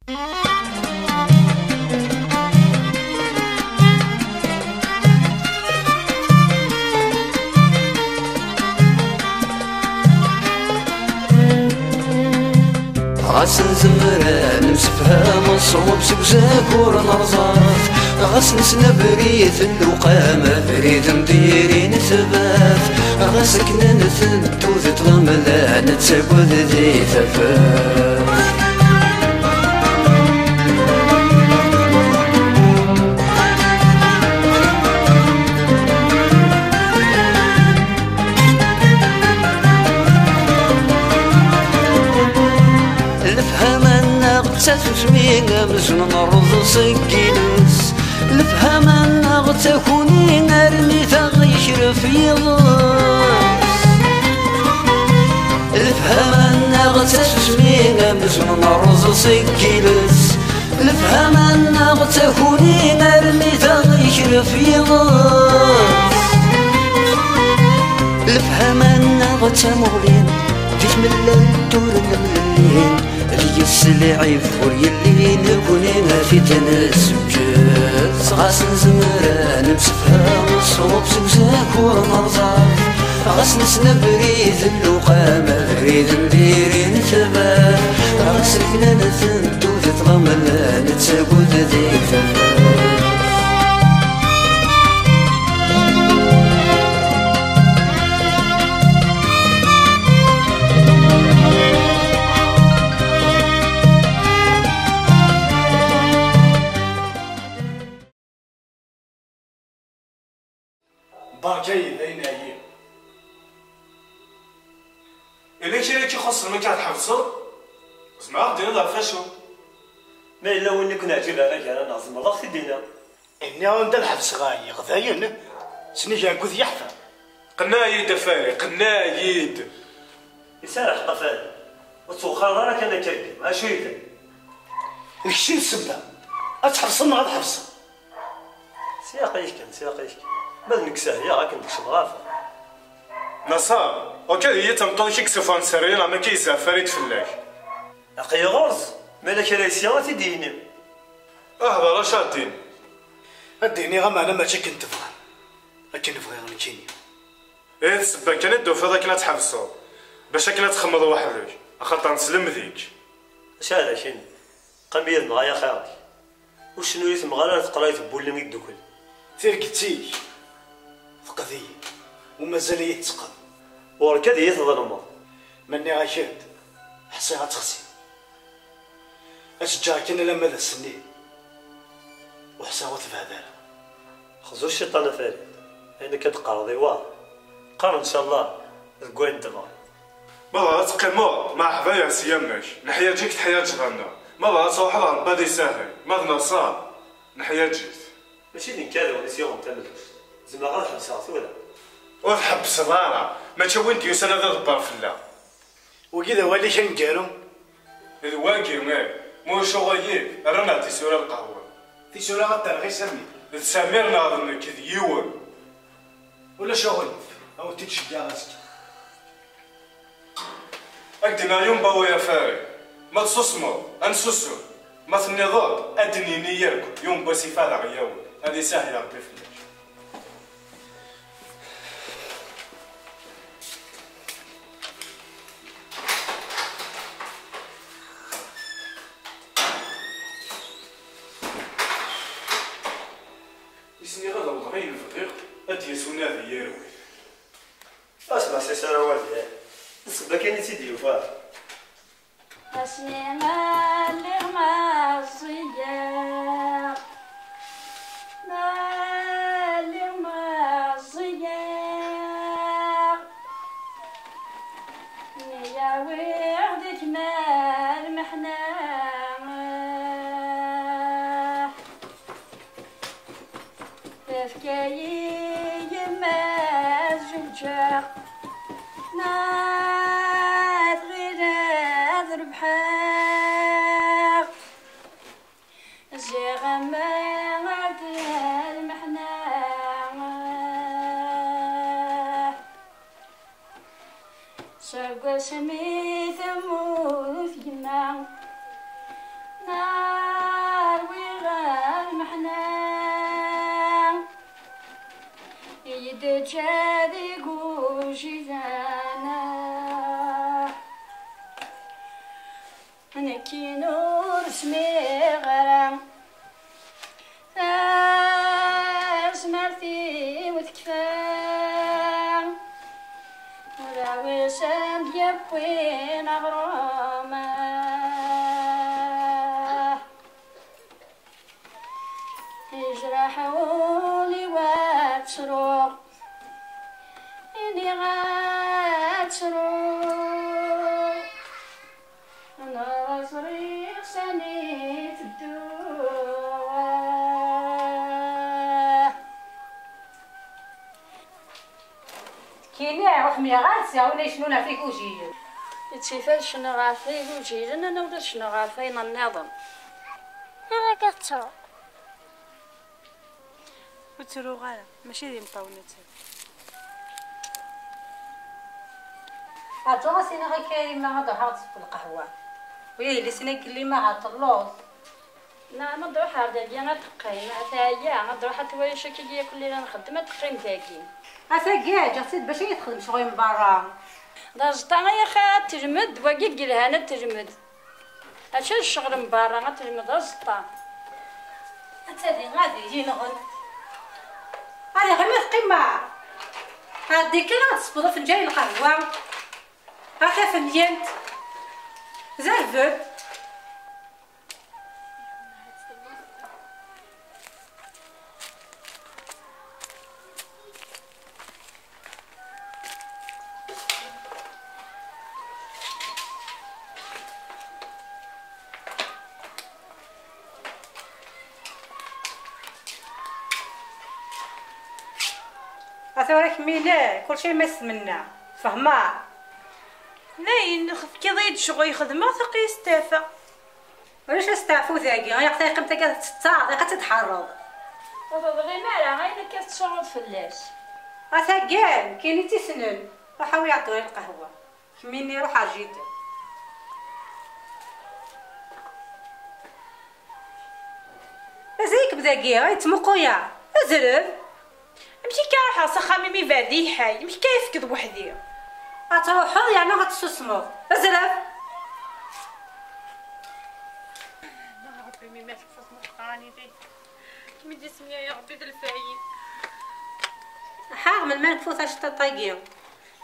غاس نزمران نمسفهام نصوب سكزاك ورنرزاف غاس نسنبريث اللقامة فريد نديري نثبات غاس كنا نثنتو ذي طغملا نتساقود ذي ثفاف تسمينا مزن نرض سكينس الفهم أنا غتكوني نرمي تغيشر في ضاس الفهم أنا غتسمينا مزن نرض سكينس الفهم أنا غتكوني نرمي تغيشر في ضاس الفهم أنا غتمغلين في ملل دور الملين السلعي فور يلي نكونينا في تناسب جاز غاس نزمران نمسفها نصوب سكزاك ورنرزاف غاس نسنبريد اللقامة فريد نديري نثبات غاس كنا نثنتو ذي طغملا نتساقود ذي ثبات باجي ذين أيام إلا كي يخص المكان حفصل زعما غادي نضرب فاشو ما إلا وين كنا عجينا أنا كان نعزم الله في دينا إني غنبدا الحبس غاي غذاين سني جا نكوث يحفى قنايد أفاري قنايد يسارح قفال وتوخر راك أنا كركب أشو يدير الشي السبة أتحبسنا غاد حبس سياق يشكن سياق يشكن بل نكساه يا راك ندكش مغافة نصار وكذا هي تمطون شي كسفان سرير ما كيسا فريد فلاش أخي غرز مالك ريسيان تديني أهضر اش الدين الديني غا معنا ماشي كنت تبغى لكن نبغي غنجيني إيه تسبا كان الدوفة ذاك لا تحبسو باش كنا تخمض وحدك خاطر نسلم ذيك اش هذا شنو قمير معايا خاوتي وشنو يسمى غير تقرايت بولي ميك دوكل تيركتيش فقذي ومازال يتسقط وركد يتظلم مني غاشد حسي غتخسي اشجع كنا لما ذا السنين وحسا غتبهدل خزو الشيطان فارد انا كتقرضي واه قرن ان شاء الله الكوين تبغى ما بغا تقيمو مع حبايا سياماش نحيا جيك تحيا جغانا ما بغا تروح ربا دي ساهل ما بنصار نحيا جيت ماشي دين كذا ونسيهم تملوش زعما غير حبسات ولا وحبس راه ما تشوين ديوس انا ذا البار فلا وكذا ولي شنقالو الواقي مو شغيب رانا تيسورا القهوه تيسورا غترغي سمي سميرنا هذا كذا يون ولا شغل او تتشجع راسك أقدنا يوم باوي يا فاري ما تصصمو أنسوسو ما تنظر أدني نيركو يوم بوسي فاضع يوم هذه سهلة ربي فلاش يسني غدا وضغين الفقيق أدي سونا ذي يروي اسمع سي سراوات نصب كاين سيدي وفاه أسينا لغمازية ما لغمازية يا وعدك ما المحنا تفكاي ما الزوجة بحق زغمات المحنة سقو سميث موث يما جادي قوشي زانا أنا كي نور سمي غرام سمرتي وتكفان وراوسان يبوين أغرامه يجرحولي واتسروق إني غاتسروق أنا راسري سنيت الدواء كيني روح مي غاسيا ولا شنو نعطيك وجيل يتسيفال شنو غافي وجيل أنا ولا شنو غافين النظم أنا كتسرق وتروغ على ماشي ديال مطاونات هاد راسينا غير كريمه غادي حاط في القهوه ويا اللي سنا كلمه هاد اللوز نعم نروح هذا ديال تقيم ثايا نروح توي شكي ياكل لي نخدم تقيم ثاكي كاع جاتي باش يدخل شغل من برا درجتا يا خا تجمد واقي قلها انا تجمد اش الشغل من برا غتجمد درجتا انت غادي يجي نغل هذه غير ما تقيمه هاديك اللي غتصبر فنجان القهوه هاكا فنيانت زرفب أثورك مينا كلشي مس منا فهما لا كي ضيد شغل يخدمه ثقي يستافى واش استعفو ذاكي غيعطي قيمتك تتعاطي تتحرض وتضغي مالا غير كتصعد فلاس كاع كاين تيسنن راحوا يعطوها القهوه كميني روح جيد زيك بداكي غيتمقويا ازرب مشي كاروح سخامي مي بعدي حي مشي كيفكد بوحدي غتروحو يعني غتسوسمو ازرب ربي مي مات فوق مقراني دي كمي سميا يا ربي الفاين حاغ من ما نفوتاش تطايقيو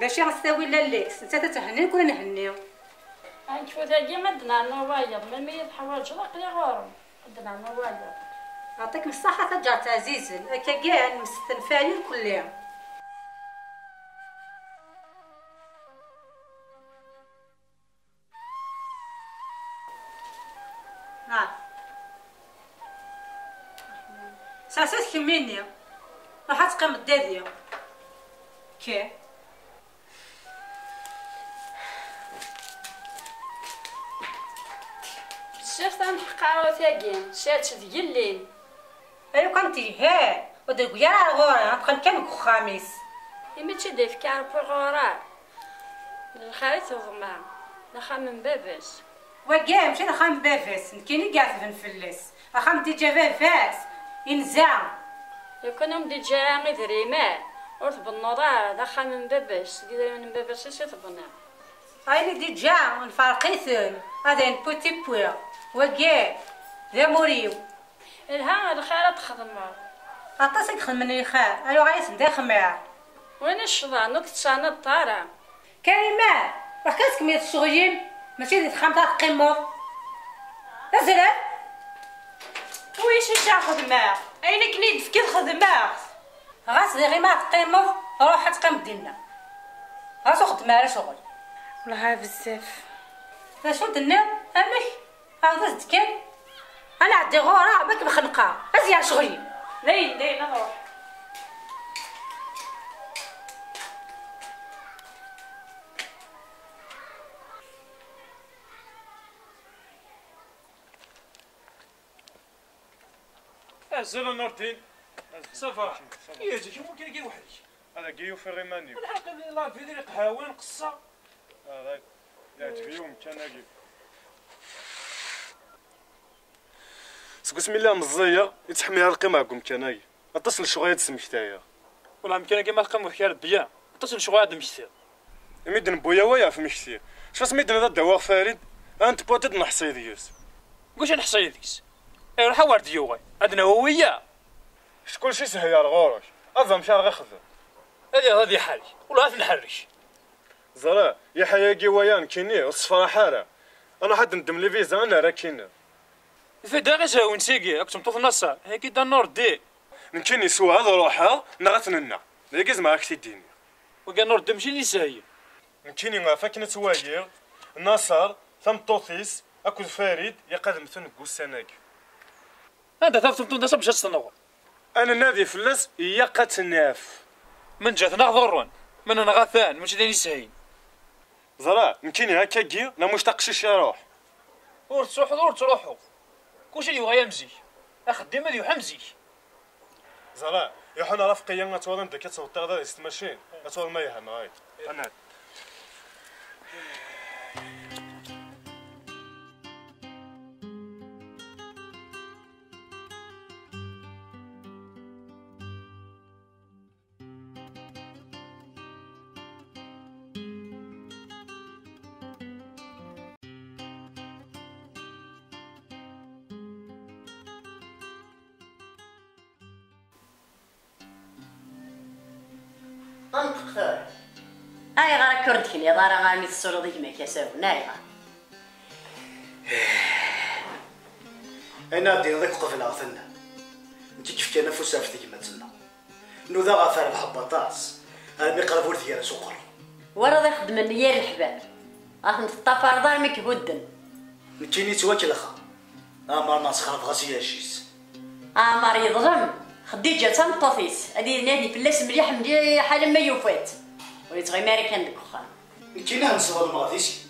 باش غتساوي لا ليكس انت تتهنيك ولا نهنيو نشوف ثاقي مدنا نوايض من مية حوايج رقلي غورم مدنا نوايض يعطيك الصحة تجار عزيزا هكا كاع مستنفاين كلها ساسات كميني راح تقيم الدادية كي شفت نحق على ثاقين شات ديالين ايوا كنتي ها ودرك يا غورا نبقى كان خامس إما تشدي في كاربو غورا الخريطة ضمع نخمم باباس وكاع مشي نخام بافاس كايني كاع في نفلس اخام ديجا بافاس ينزع يكونوا مدي جامي دريمات ورث بالنضار دخل من باباس قدر من باباس يتبنى هاي ديجا نفرقيثن هذا بوتي بويا وكاع ذا موريو الها الخيرة تخدمر عطاسك خدمني خير ايوا غايس نداخل معاه وين الشضان نتصانا الطارة كريمة راه كتكمل الشغيين ماشي ديال خمسة قيمو ازرب ويش خدمة عينك نيد في كي خدمة غاسلي غير ما تقيمو روح تقيم دينا غاسو خدمة على شغل والله بزاف شو دنا امك هذا زدكن انا عندي غورة باك مخنقة ازيان شغلي لين نروح اهلا نور الدين صافا ياجي شوف كاين كاين وحدك هذا كيو في غيماني الحق لا في ديال قهاوين قصه لا تفيهم كناجي بسم الله مزيه يتحميها القيمه كم كناي اتصل شغيه تسمكتايا ولا يمكن كيما تلقى محكار بيا تصل شغل عاد مشتي ميدن بويا ويا في مشتي شفاس ميدن هذا دواء فريد انت بوتد نحصي ديوس واش نحصي ديس اي روح ورد يوغي عندنا هويه شكون شي سهل الغورش اظن مشى غير خذ هذه حالي ولا في الحرش زرا يا حياكي ويان كيني الصفرا حاره انا حد ندم لي فيزا انا راه كاين في داغي ساوي نسيكي راك تمطوط نصا هيك دا النور دي نكيني سوا هذا روحها نغتننا ليكز معاك تيديني وكان نور دمشي اللي ساهي نكيني ما فاكنة تواير ناصر ثم طوثيس اكو فريد يقدم ثن قوساناكي هذا ثابت تمطوط نصا باش تنور انا نادي فلس يقت الناف من جات نغضرون من انا غثان ماشي داني ساهي زرا نكيني هكا كي لا مشتاقش يروح تروحوا كلشي يبغى يمزي اخدم هذه وحمزي زرا يحنا رفقيا نتوضن داك توطا هذا يستمشين نتوض ما يهم هاي انا انطق اي غير كردكني ضارا غامي الصورة ديك ما كاساو نايغا انا دير ذاك قفل عثنا انت كيف كان نفس عرفتي كما تسنى انو ذا غافر بحبطاس هذا ميقرب ولد ديال سكر ورا ذا خدم نيال الحباب اخن الطفار دار مكبودن نتيني تواكل اخا امر ناس خرب غاسيا شيس امر يظلم خديجه تنطفيس هادي نادي بلاس مليح لما يوفات وليت غير ماريكان ديك وخا نتينا نصبر المغاديسي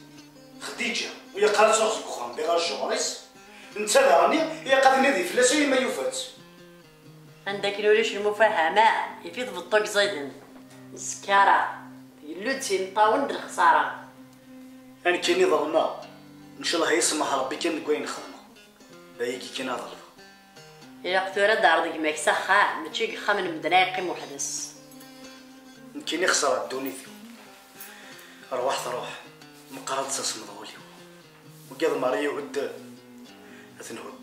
خديجه وهي قالت روحك وخا بغير الجوريس انت راني هي قاد نادي فلاس ما يوفات عندك لوليش المفاهمه يفيض بالطوق زيدن سكاره يلوتي نطاون بالخساره انا كايني ظلمه ان شاء الله يسمح ربي كان كوين خدمه بايكي كاين ظلمه إلا قتورة دار ديك ماك سخا ماشي خا من مدنا يقيم وحدس كايني خساره دوني فيه روح تروح مقرض ساس مضغولي وقاض ماريا ود اثنهد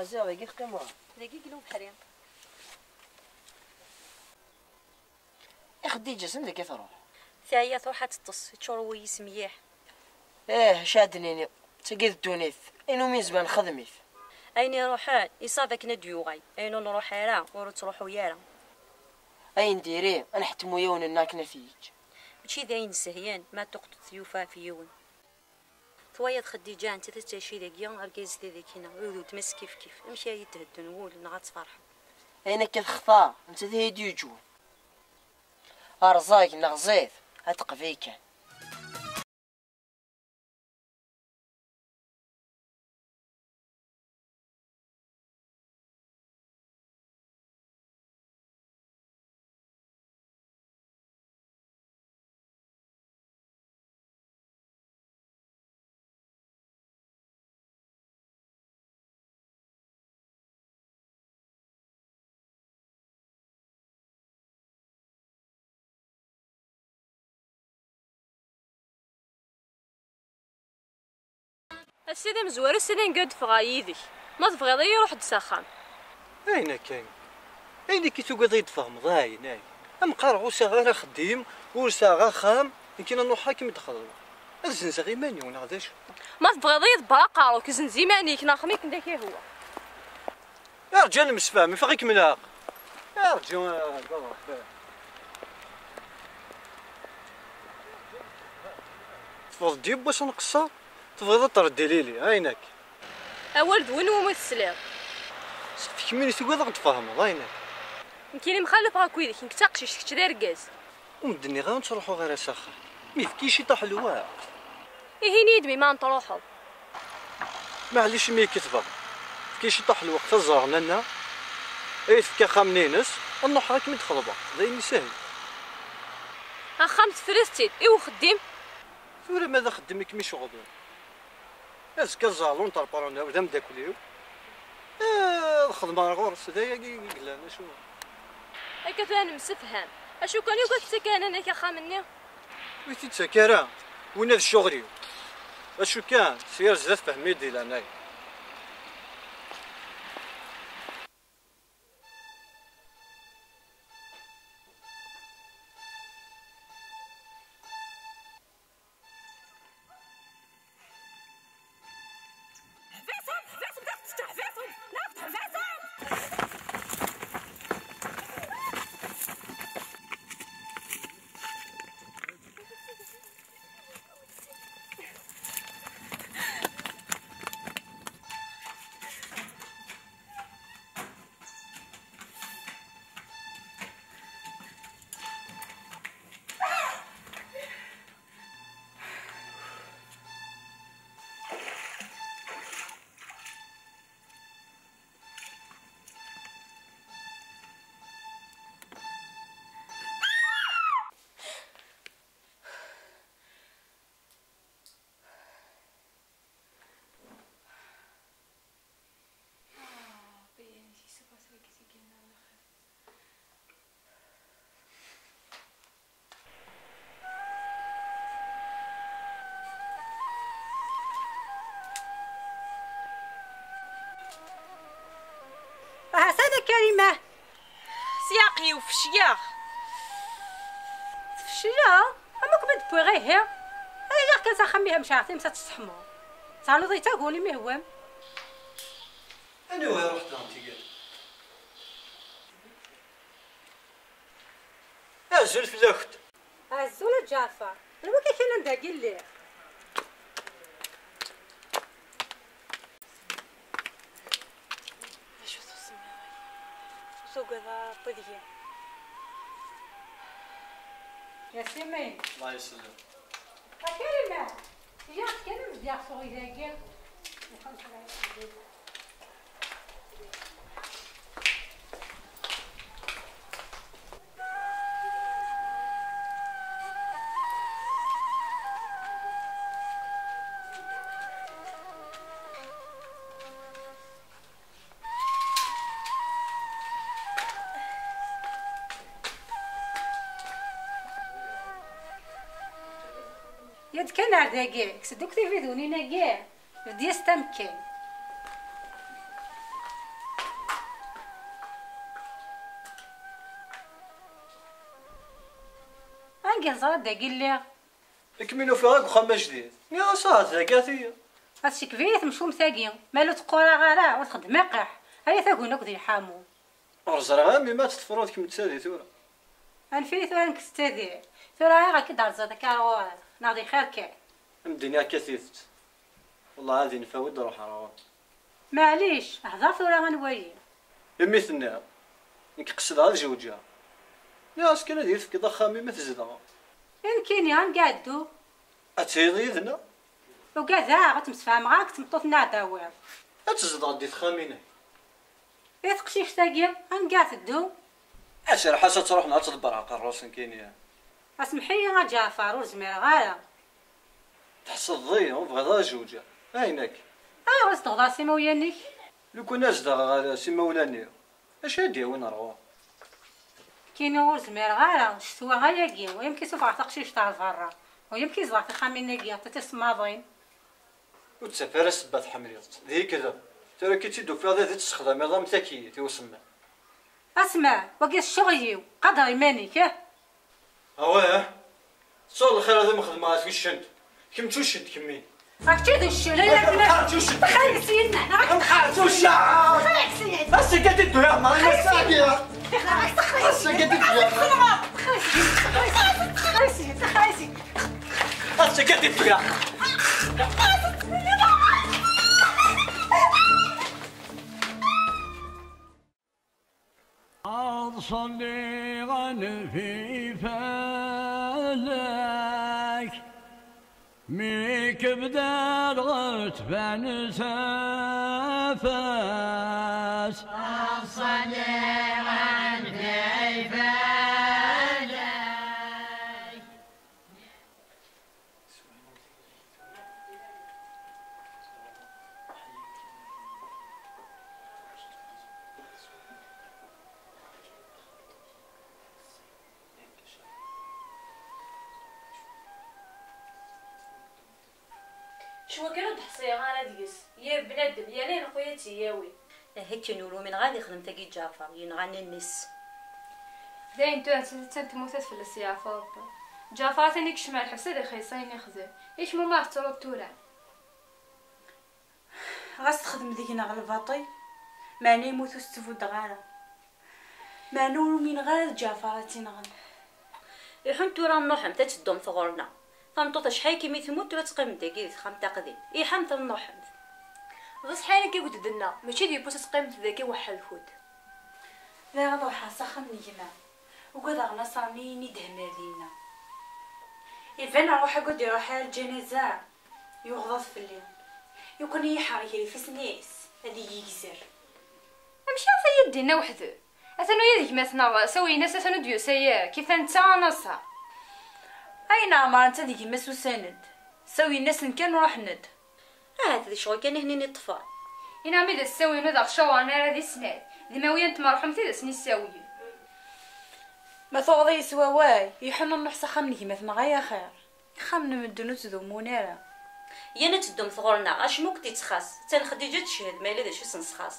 زاوي كيف كما دقيق لو بحريم يا خديجه سندك كيف اروح ثايا تروح تطص تشروي سمياح شادنيني تقيد الدونيث اينو من زمان خدميث ايني روحان يصافك نديوغاي اينو نروح يرا ورو تروحوا يرا اي نديري انا حتمو يون انك نفيج ماشي ذاين سهيان ما تقط ثيوفا في يون ثويا خديجه انت تتشي داكيا اركيز ذيك هنا ولو تمس كيف امشي يتهدن نقول نغات فرح انا كتخطا انت ذي ديجو ارزاق نغزيت هتقفيك السيدة مزوار السيدة نقعد فغايدك ما تبغيض يروح دساخان اين كاين اين كي تقعد يتفهم ضاين اين ام قارغ وساغا خديم وساغا خام يمكن نروح حاكم يدخل هذا زنزا غير ماني ولا غاداش ما تبغيض يتباقر وكزن زيمانيك ناخميك داك هو يا رجال مسفاهمي فغيك ملاق يا رجال تفضل ديب باش نقصر تبغيض تردي ليلي عينك اولد وين وما تسلام فيك مين تقعد تفهم عينك يمكن مخالف هاك ويدك انك تاقشش كنت داير كاز ومدني غير نروحو غير اساخا ما يفكيش يطيح الوقت. إيه ندمي ما نطروحو. معليش مي كتبغ فكيش يطيح الوقت الزهرنا لنا اي فكا خامنينس نروح راك من تخلبا زين سهل. أخام تفرستي إيوا خديم. ولا ماذا خدمك مي شغل اسكا الزالون تاع البارونا ودا مداكليو الخدمه غورس دايا قلنا شو هكا ثاني مسفهم اشو كان يقول تسكن انا يا خامني ويتي تسكرا وين هذا الشغل اشو كان سير زاد فهمي دي لاناي. هسانا كريمة سياقي وفشياخ فشيا اما كنت بغي هي انا كان سخميها مشاعتي مسات تستحمو صالو ضيتا قولي مهوام انا وين رحت لانتي قال ازل في الاخت الزول جعفر انا ما كاين نداقي ليه سوق ذا طديه يا سيمين الله يسلم كريمة يا كان مزيان صغير ذاكي يد كان عرداقي كسدوك تلفزيوني ناقي بدي استمكن انقل زرد داقي لي كمينو فيها وخما جديد يا صاد ذاكاتي هادشي كبير مشوم ثاقي مالو تقورا غالا وتخدم قاح هيا ثاقونك ذي الحامو ارزر عامي ما تتفرود كيما تسالي ثورة انفيت وانك ستدي ثورا غا كي دار زاد كاروار ناضي خير كاع الدنيا كثيفت والله هذه نفاود نروح روان معليش هضر ثورا غنوايي يميثنا انك قصد هذا جوجها يا اسكن هذه في كذا خامي ما تزدها يمكن يا نقعدو اتيضي يدنا وكذا غتمسفهم غاك تمطوط نعداوير اتزد غدي تخامينه يتقشيش تاقي غنقعدو عشر حاسه تروح نهار تدبر على الروسن كاين اسمحي يا جعفر وزمير غالا تحس الضي وبغى ذا جوجها عينك واش تغضى سي مويانك لو كنا زدا سي مولاني اش هادي وين نروح كينو وزمير غالا شتوى غاياكي ويمكن سوف تقشيش تاع الفرا ويمكن زغ تخاميناكي تتسماضين وتسافر السبات حمريض ذي كذا ترى كي تيدو في هذا تستخدم نظام تكييف يوسمى اسمع وقيت الشغل قدر يمانيك ياه اواه صول الخير هذا مخدمه في الشد كم توشد كمين راك تشد الشيء لا لا تخيل سيدنا حنا راك نخرجوا الشعب تخيل سيدنا بس قد الدنيا ما نساقيها بس قد الدنيا تخيل سيدنا بس قد الدنيا صديقا في فم لك ميك بدل غتبان تفاس صديقا كيف لك. شو كانوا تحصي غانا ديس يا بنادم يا لين خوياتي ياوي هيك نقولوا من غادي خدم تاكي جعفر ينغني الناس داين تو تموتات في السيافة جعفر ثاني كشمع الحبسة دي خيصين يخزر ايش مو ما تروب تورع غاس تخدم ديكنا غير الباطي ماني يموتو استفود غانا مانو من غير جعفر تنغن يحن تورا نوحم تتدوم ثغورنا فمطوطا شحال كيما تموت ولا تقيم داكي خام تاقدين يحم تنوحم غص حالك كي قلت دنا ماشي دي بوس تقيم ذاكي وحال الفود لا روحا سخمني جماعه وقد غنا صامي ندهم لينا إذا نروح قد يروح الجنازة يغضض في الليل يكون يحرك لي في سنيس هذه يجزر ماشي عارفه يدينا وحده اثنو يديك مثلا سوي ناس اثنو ديو سيا كيف انت نصا اين عمر انت ديك مسو سند سوي الناس كان نروح ند هذا شغل كان هني نطفى انا ميد سوي ند خشوا انا هذه السنه لما وين انت مرحم تي سني ساوي ما ثوضي يسوا واي يحن نحس خمني مثلا غيا خير خمن من الدنوت ذو منيره يا نتدم ثغورنا اش مكتي تخاص تن خديجه تشهد ما الا شي سنسخاص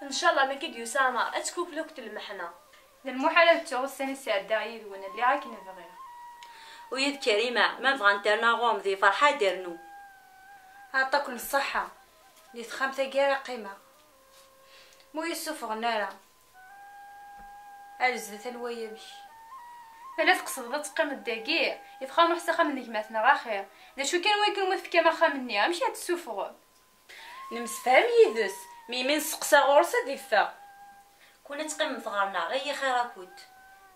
ان شاء الله ما كيديو سامع اتكوب لوقت المحنه المحاله توصني ساعه داعي وانا اللي عاك نبغي ويد كريمه ما بغا نترنا غوم ذي فرحه ديرنو عطاكم الصحه اللي تخمسه كاع قيمه مو يوسف غناله عجزت الويبش فلا تقصد تقيم الدقيق يبقى نحس خمنك مثلا غا خير لا شو كان وين في كما خمني ماشي هتسوفغ نمسفهم يدس مي من سقسا غورسه ديفا كنا تقيم ثغرنا غير خير كنت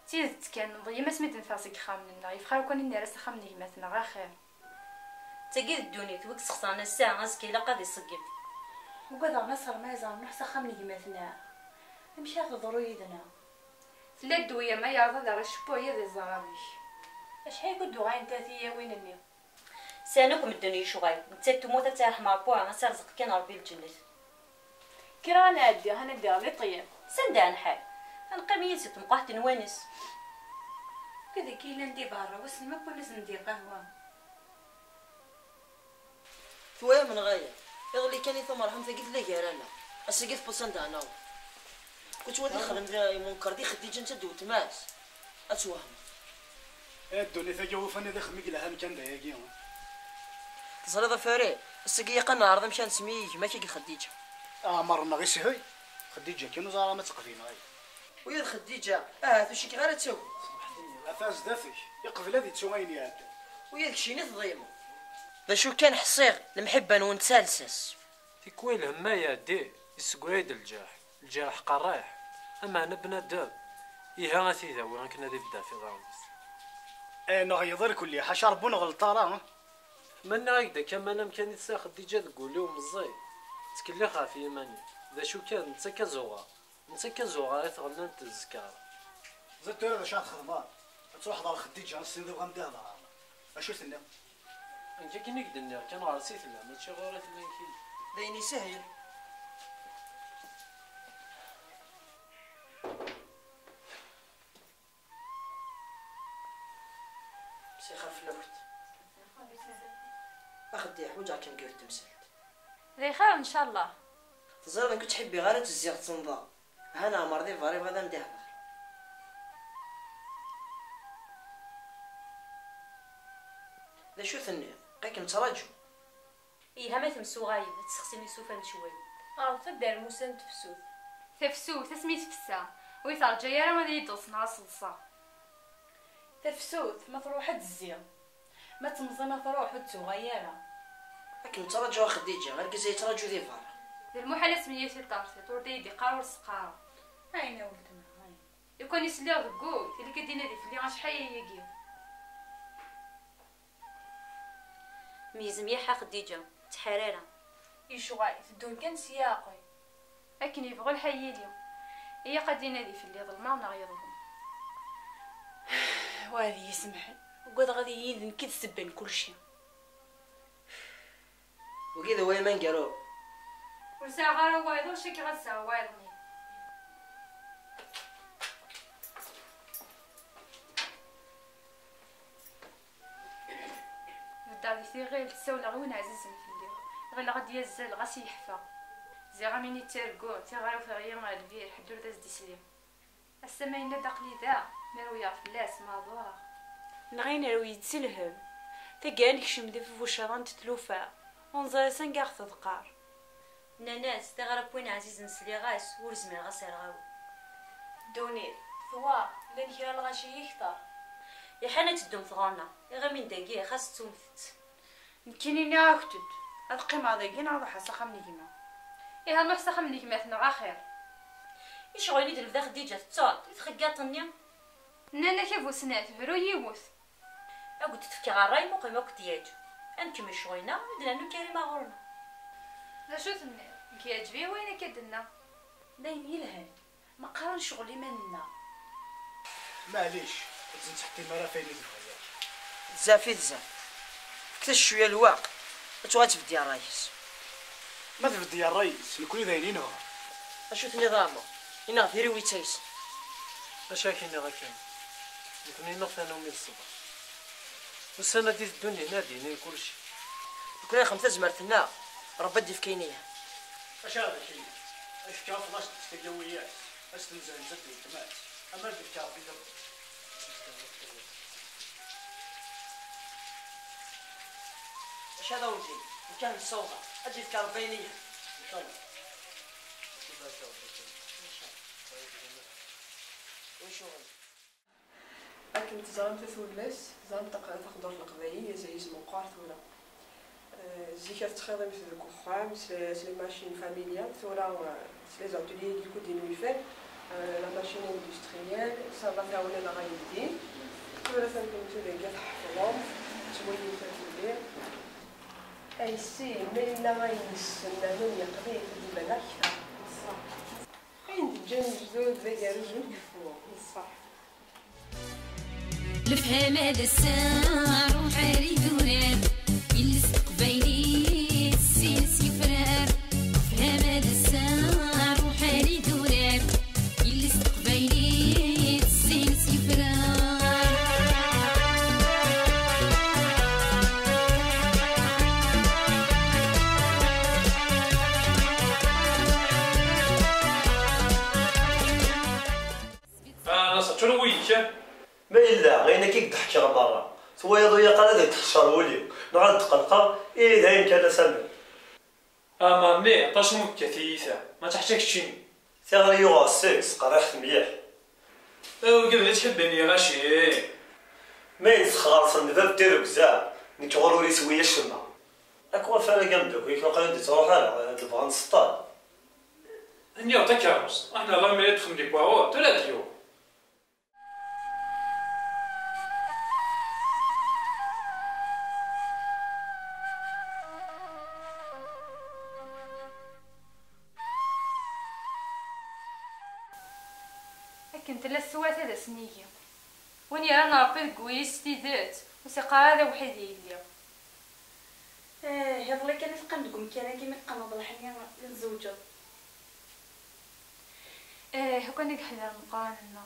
تيزت كان نضي ما سميت نفاسك خامننا يبقى كون الناس خمنك مثلا غا خير تجي الدنيا توك سقسانا الساعه اسكي لا قادي يسقم وقدر نصر ما يزال نحس خمنك مثلا نمشي نضرو يدنا لا الدويه ما يعرض على الشبويه ديال الزرابيش اشحال كدو غاين تاثيه وينني سانكم الدنيا شغال انت تموت تاع مع بوع نصير رزق كان ربي الجنه كي رانا ادي هنا ندير لي طيب سندا نحال القميه ست مقاحت نوانس كذا كي ندي برا وسما كنا ندير قهوه ثويا من غايه يغلي كان يثمر هم ثقيت لي رانا اسقيت بوسند انا كنت ودي خدم منكر دي خديجه انت دوت ماس اتوهم الدنيا تجوفني ذي خميق لها كان دايقي تصريض فري السقيه قنا عرض مشان سميك ما كي خديجه مرنا غير سهي خديجه كانوا زارا ما تقفين غاي ويا خديجه وشي كي غير تسوي افاس دافك يقبل هذه تسوين يا ويا داكشي نضيمو ذا شو كان حصيغ المحبه ونتسالسس تكويل هما يا دي يسقويد الجاح قراح اما انا بنادم إيه غاثي ذا وين كنا ذي بدا في ضامس انا غيضر كل حاش ربنا غلطاره من هكذا كمان امكان يتساخد ديجا تقول لهم مزي تكلي خافي يماني ذا شو كان انت كزوغا يتغنى انت الزكار زدت انا شاد خدمات تروح دار خديجه السيد غندير لها اشو سنه انت كي نقدر كان غارسيت لا ماشي غورات لانكي دايني سهل سيخاف في الوقت اخدي حوجه كم قلت تمثلت ذي خير ان شاء الله تزرد كنت تحبي غير تزيغ تنضا هنا مرضي فاري هذا مدهبر ذا شو ثني قيك نتراجو ايه ما تمسو غايب تسخسيني سوفا شوي تدار موسى تفسوث تسميت فسا ويثار جايه ما يدوس ناس الصا تفسوث ما تروح تزيغ ما تمزي ما تروح وتغيره لكن تراجو خديجه غير كي تراجو ذي فار المحل سميتي طارتي طور ديدي قارور سقاره هاينا ولدنا هاي يكون يسلي غكول اللي كدينا دي فلي شحال يجي ميزميحة خديجة تحريرة يشغل تدون كان سياقي لكن يبغوا الحيلي هي قد ينادي في اللي ظلمه ونغيظهم. وهذه يسمح وقد غادي يذن كي تسبن كل شيء وكذا وين ما نقرو وساعة غير وايضو شكي غتساوى وايضني. بدأ في غير تساولا غير عزيز في الليل غير غادي يزال غاسي يحفى زي غاميني تيركو تيغارو في غير مع البير حدور داز دي سليم السماينا داقلي ذا مرويا فلاس ما ضوار نغينا لو يتسلهم تقانك شمدي في فوشران تتلوفا ونزال سنقاغ تذقار ناس تغرب وين عزيز نسلي غاس ورزمي غاسير غاو دوني ثوا لين كيرا الغاشي يكثر يا حنا تدوم ثغانا يا غامين داقيه خاص تونفت نكيني ناكتد القيمة داقين هذا حسخة من كيما إيه هنروح سخة من كيما نوع آخر إيش غايني دل بدا خديجة تصاد يتخقاطني نانا كيفو سنات برو يوث أقول تفكي غراي مو قيمة كتياج أنت مش شوينا ودنا كريمة غورنا لا شو ثمني كيعجبي وين كدنا داين يلهن ما قارن شغلي مننا معليش تنتحكي مرة فين الخيال زافي زاف كثر شويه الوقت تبدي يا ريس ما تبدي يا الريس الكل داينين هو اشوف نظامه هنا في رويتيس مشاكلنا غكان يكوني نغفى نومي الصبح والسنة دي الدنيا ناديني كلشي كنا خمسة زمرتنا ربدي في كينية اش هذا شيء اش كاف ناس تستقويات اش تنزل زد التمات اما الكاف في دبر اش هذا ولدي وكان الصوغة اجي في كاربينية ان شاء الله وشغل لكن تزارم تثولس زارم تقدر القضية زي اسمه قارثولا زيكا تخدم في الكخام سلي ماشين فاميليال ثورا سلي زاتولي ديكو دي نويفال لا ماشين اندستريال صافا فيها ولا غايدين ثورا ثانكم تولي كاع تحفظهم تولي تولي اي سي ملي لا غاينس نانو يقضي في البلاد كثر عند جن جدود ذا رجل يفوق صح الفهم هذا الساعة روح ريدوران يلصق بيني السيس يفرار الفهم هذا الساعة روح ريدوران يلصق بيني السيس يفرار ناس ترويك ما إلا غينا كي تحكي برا ثوا يضيع قال تحشر ولي نعاد تقلقا إيه دايم كان سامي مي عطاش مكثيثة ما تحتاجش شي ثغري يوغا سيكس قريحت مليح وقبل تحبني غاشي ما ينسخر صندفة ديرو بزاف نتغورو لي سوية الشمع أكوا فانا جنبك ويكون قاعد تروح على نبغى نصطاد اني عطاك عروس احنا الله ما يدخل لك واو ثلاث يوم كنت لا سوات هذا سنية وين رانا ربي كويس تيدات وسيقى هذا وحيد يليا هذا اللي كان يتقندكم كان كيما يتقنض الحنية للزوجة هكا نحنا نقارنا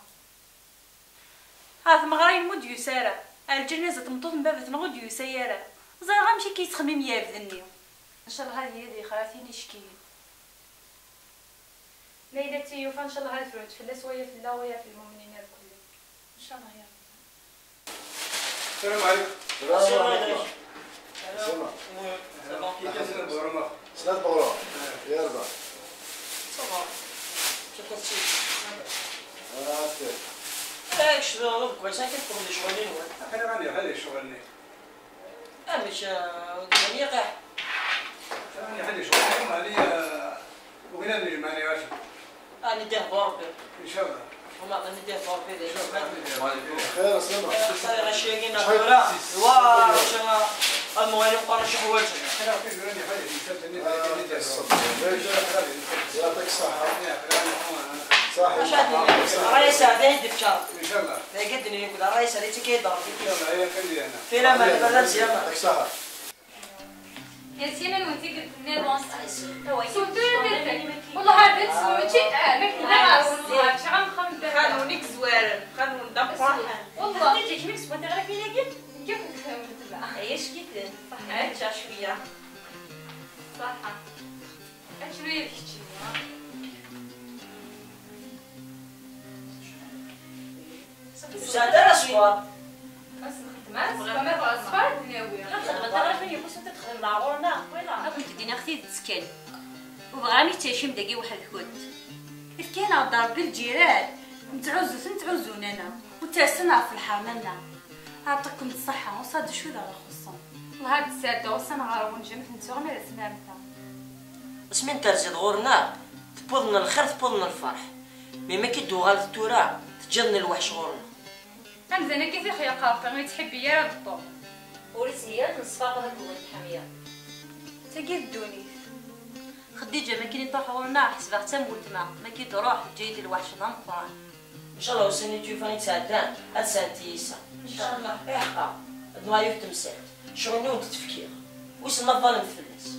هذا مغراين موديو سارة الجنازة تمطوط من بابة نغديو سيارة زي غامشي كيتخمم يابذني ان شاء الله هذه يدي خلاتيني شكيل ليلة تيوفا ان شاء الله هذه فرونت فلاس ويا في الله ويا في المؤمنين الكل ان شاء الله يا رب. السلام عليكم. السلام عليكم. سلام بغرام يا ربا صباح كيف كتمشي؟ عافاك شنو كويس هاك تكون لي شغلين انا غادي غادي شغلني مش يعني قاع راني غادي شغلني عليا وغينا نجي معني واش راني ندير ضربي ان شاء الله وما غادي ندير ضربي خير سلامة صاير شي كاين هضره واو المهم نبقى نشوف حوايجنا. يعطيك الصحة. واش عندي؟ راه يساعدني يدي في شهر. ان شاء الله. لا قدني نقول راه يساعدني حتى كيضرب. ان شاء الله هي كندير انا. في الامان بلا مزيان. يعطيك الصحة. يا سينا وانتي قلت لنا بونس صوتو يا بنتك والله هذا تسمعتي ما كنا والله شي غنخمم دابا خلونيك زوارن خلون دابا والله انت جميك سبوت غير فينا قلت كيف نفهم تبع ايش كيف صح شويه صح شنو هي ديك الشيء ساعة راسوا ما صفار دنيويه تعرف من يبوس انت تخدم العورنا قبيله كنت دينا اختي تسكن وبغاني تشم دقي واحد الكود كيف كاين ضرب بالجيران نتعوزون انا وتاسنا في الحرمنا عطيكم الصحه وصاد شو ذا خصهم والله هاد الساده وصلنا غارون جمت نتوما ما سمعتها اسمين ترزيد غورنا تبوضنا الخير تبوضنا الفرح مي ما كيدو غالت التورا تجلنا الوحش غورنا زين كيف يا قارطه ما تحبي يا بالطو وريت هي نصفاق هاد الولد الحميه تاكي الدوني خديجه ما كاين يطيحوا لنا حسبها حتى مولت ما كيدروح جاي الوحش ضم القران ان شاء الله وسني تشوفاني تساعدان هاد سانتيسا ان شاء الله ايه حقا دمايو تمسات شغلني وانت تفكير ويس ما ظالم تفلس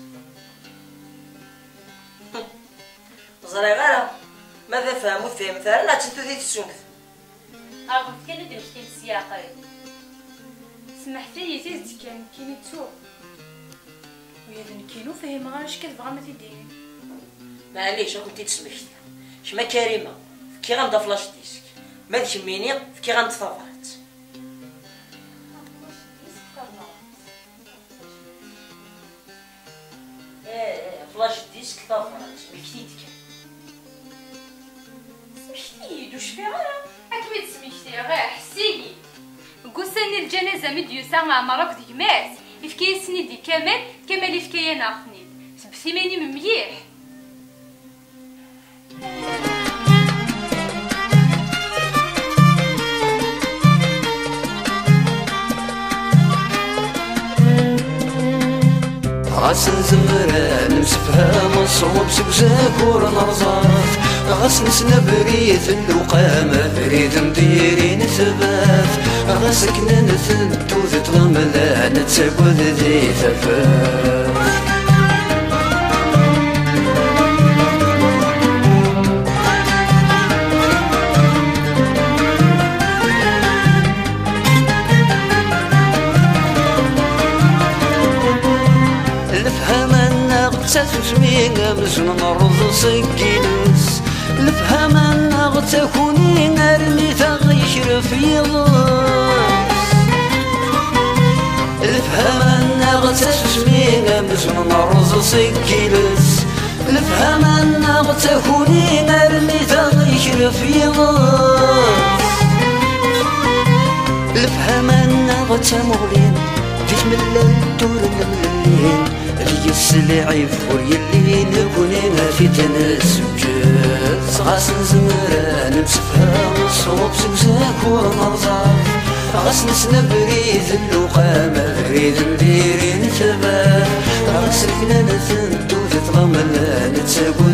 صغيرة ماذا فهموا فهم لا تنتو ذي تسونك عرفت كان ندير مشكل السياقه سمحتي لي تيزد كاين تو ويا كيلو فهم غير اش كتبغى ما تديري معليش كنتي تسمحتي شما كريمه كي غنبدا فلاش ديسك ما تشميني كي غنتفافرت فلاش ديسك تفافرت بكتيتك سمحتي دوش فيها اكيد سمحتي غير حسيني قوساني الجنازه مديوسا مع مراك ديك مات يفكي سنيدي كمال يفكي انا خنيد سبثيماني ممليح غاس نزمر نمسفها مصروب سبزاك ورنرزاف غاس نسنا بريث اللقامة بريد نديرين ثبات غاس كنا نثنتو ذي تغملا نتساقود ذي ثفاف تسمينا مزن نرض سكينس الفهم أنا تكوني نرمي تغيشر في ضاس الفهم أنا تسمينا مزن نرض سكينس الفهم أنا تكوني نرمي تغيشر في ضاس الفهم أنا تمغلين فيش من الدور الملين السلعي فور يلي نكونينا في تناسب جاز غاس نزمر نمسفها مصوب سبزاك ورنرزاف غاس نسنا بريد اللقامة بريد نديرين ثبات غاس كنا نثنتو ذي تغملا نتساقو